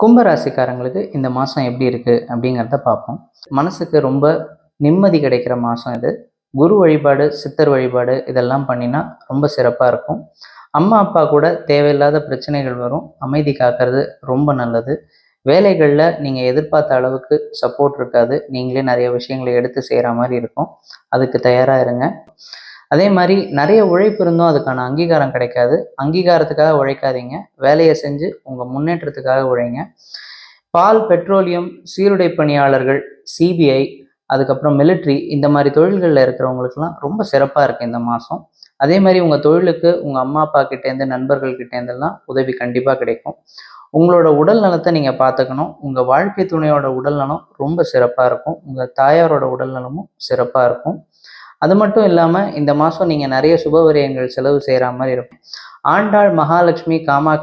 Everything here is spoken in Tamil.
கும்பராசிக்காரங்களுக்கு இந்த மாதம் எப்படி இருக்குது அப்படிங்கிறத பார்ப்போம். மனசுக்கு ரொம்ப நிம்மதி கிடைக்கிற மாதம் இது. குரு வழிபாடு, சித்தர் வழிபாடு இதெல்லாம் பண்ணினா ரொம்ப சிறப்பாக இருக்கும். அம்மா அப்பா கூட தேவையில்லாத பிரச்சனைகள் வரும். அமைதி காக்கிறது ரொம்ப நல்லது. வேலைகளில் நீங்கள் எதிர்பார்த்த அளவுக்கு சப்போர்ட் இருக்காது. நீங்களே நிறைய விஷயங்களை எடுத்து செய்கிற மாதிரி இருக்கும். அதுக்கு தயாராக இருங்க. அதே மாதிரி நிறைய உழைப்பு இருந்தும் அதுக்கான அங்கீகாரம் கிடைக்காது. அங்கீகாரத்துக்காக உழைக்காதீங்க. வேலையை செஞ்சு உங்கள் முன்னேற்றத்துக்காக உழைங்க. பால், பெட்ரோலியம், சீருடை பணியாளர்கள், சிபிஐ, அதுக்கப்புறம் மிலிட்ரி இந்த மாதிரி தொழில்களில் இருக்கிறவங்களுக்குலாம் ரொம்ப சிறப்பாக இருக்குது இந்த மாதம். அதே மாதிரி உங்கள் தொழிலுக்கு உங்கள் அம்மா அப்பா கிட்டேருந்து, நண்பர்கள் கிட்டேருந்தெல்லாம் உதவி கண்டிப்பாக கிடைக்கும். உங்களோட உடல் நலத்தை நீங்கள் பார்த்துக்கணும். உங்கள் வாழ்க்கை துணையோட உடல் நலம் ரொம்ப சிறப்பாக இருக்கும். உங்கள் தாயாரோட உடல் நலமும் சிறப்பாக இருக்கும். அது மட்டும் இல்லாமல் இந்த மாதம் நீங்கள் நிறைய சுப விரயங்கள் செலவு செய்கிற மாதிரி இருக்கும். ஆண்டாள், மகாலட்சுமி, காமாட்சி